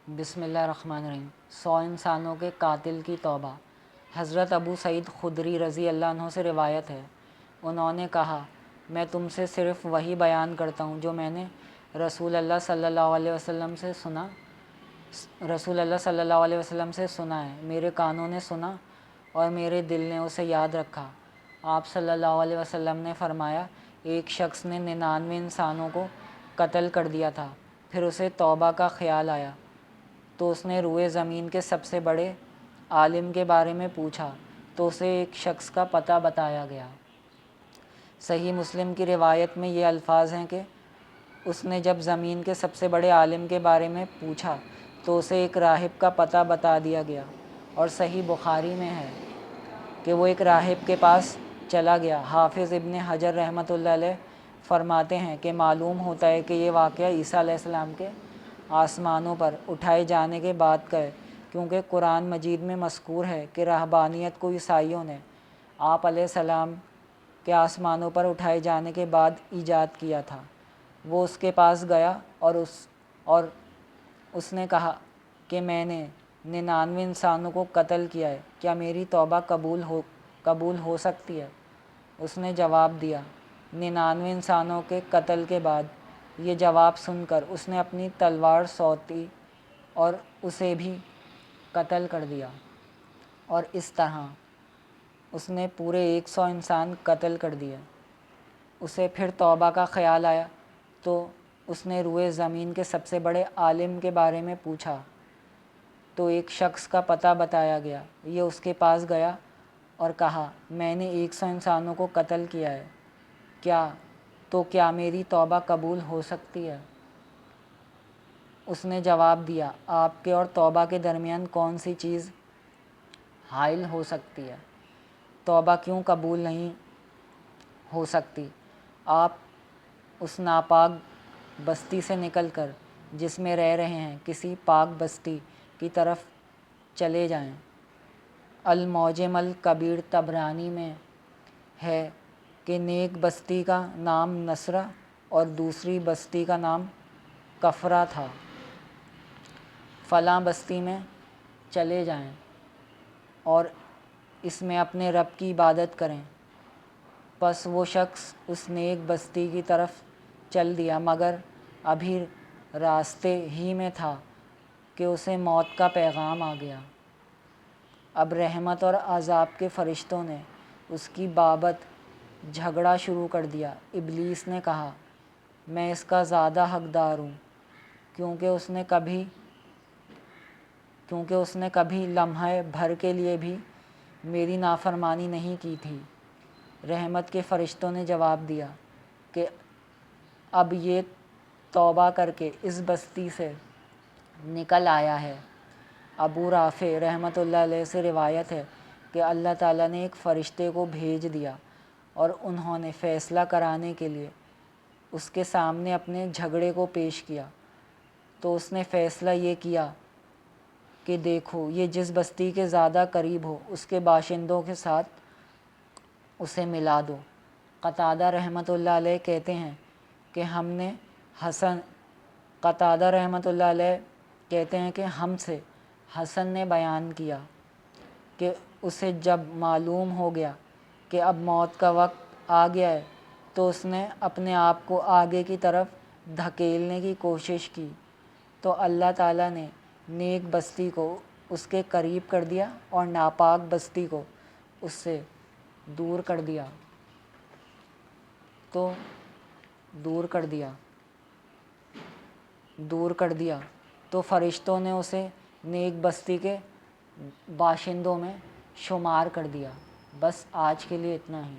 بسم اللہ الرحمن الرحیم۔ 100 انسانوں کے قاتل کی توبہ۔ حضرت ابو سعید خدری رضی اللہ عنہ سے روایت ہے، انہوں نے کہا، میں تم سے صرف وہی بیان کرتا ہوں جو میں نے رسول اللہ صلی اللہ علیہ وسلم سے سنا ہے۔ میرے کانوں نے سنا اور میرے دل نے اسے یاد رکھا۔ آپ صلی اللہ علیہ وسلم نے فرمایا، ایک شخص نے 99 انسانوں کو قتل کر دیا تھا، پھر اسے توبہ کا خیال آیا تو اس نے روئے زمین کے سب سے بڑے عالم کے بارے میں پوچھا تو اسے ایک شخص کا پتہ بتایا گیا۔ صحیح مسلم کی روایت میں یہ الفاظ ہیں کہ اس نے جب زمین کے سب سے بڑے عالم کے بارے میں پوچھا تو اسے ایک راہب کا پتہ بتا دیا گیا، اور صحیح بخاری میں ہے کہ وہ ایک راہب کے پاس چلا گیا۔ حافظ ابن حجر رحمۃ اللہ علیہ فرماتے ہیں کہ معلوم ہوتا ہے کہ یہ واقعہ عیسیٰ علیہ السلام کے آسمانوں پر اٹھائے جانے کے بعد کا ہے، کیونکہ قرآن مجید میں مذکور ہے کہ رہبانیت کو عیسائیوں نے آپ علیہ السلام کے آسمانوں پر اٹھائے جانے کے بعد ایجاد کیا تھا۔ وہ اس کے پاس گیا اور اس نے کہا کہ میں نے 99 انسانوں کو قتل کیا ہے، کیا میری توبہ قبول ہو سکتی ہے؟ اس نے جواب دیا 99 انسانوں کے قتل کے بعد۔ یہ جواب سن کر اس نے اپنی تلوار سونتی اور اسے بھی قتل کر دیا، اور اس طرح اس نے پورے 100 انسان قتل کر دیے۔ اسے پھر توبہ کا خیال آیا تو اس نے روئے زمین کے سب سے بڑے عالم کے بارے میں پوچھا تو ایک شخص کا پتہ بتایا گیا۔ یہ اس کے پاس گیا اور کہا، میں نے 100 انسانوں کو قتل کیا ہے، کیا میری توبہ قبول ہو سکتی ہے؟ اس نے جواب دیا، آپ کے اور توبہ کے درمیان کون سی چیز حائل ہو سکتی ہے؟ توبہ کیوں قبول نہیں ہو سکتی؟ آپ اس ناپاک بستی سے نکل کر جس میں رہ رہے ہیں کسی پاک بستی کی طرف چلے جائیں۔ المعجم الکبیر طبرانی میں ہے کہ نیک بستی کا نام نصرہ اور دوسری بستی کا نام کفرہ تھا۔ فلاں بستی میں چلے جائیں اور اس میں اپنے رب کی عبادت کریں۔ پس وہ شخص اس نیک بستی کی طرف چل دیا، مگر ابھی راستے ہی میں تھا کہ اسے موت کا پیغام آ گیا۔ اب رحمت اور عذاب کے فرشتوں نے اس کی بابت جھگڑا شروع کر دیا۔ ابلیس نے کہا، میں اس کا زیادہ حقدار ہوں، کیونکہ اس نے کبھی لمحہ بھر کے لیے بھی میری نافرمانی نہیں کی تھی۔ رحمت کے فرشتوں نے جواب دیا کہ اب یہ توبہ کر کے اس بستی سے نکل آیا ہے۔ ابو رافع رحمۃ اللہ علیہ سے روایت ہے کہ اللہ تعالیٰ نے ایک فرشتے کو بھیج دیا اور انہوں نے فیصلہ کرانے کے لیے اس کے سامنے اپنے جھگڑے کو پیش کیا، تو اس نے فیصلہ یہ کیا کہ دیکھو، یہ جس بستی کے زیادہ قریب ہو اس کے باشندوں کے ساتھ اسے ملا دو۔ قتادہ رحمۃ اللہ علیہ کہتے ہیں کہ ہم سے حسن نے بیان کیا کہ اسے جب معلوم ہو گیا کہ اب موت کا وقت آ گیا ہے تو اس نے اپنے آپ کو آگے کی طرف دھکیلنے کی کوشش کی، تو اللہ تعالیٰ نے نیک بستی کو اس کے قریب کر دیا اور ناپاک بستی کو اس سے دور کر دیا تو فرشتوں نے اسے نیک بستی کے باشندوں میں شمار کر دیا۔ بس آج کے لیے اتنا ہی۔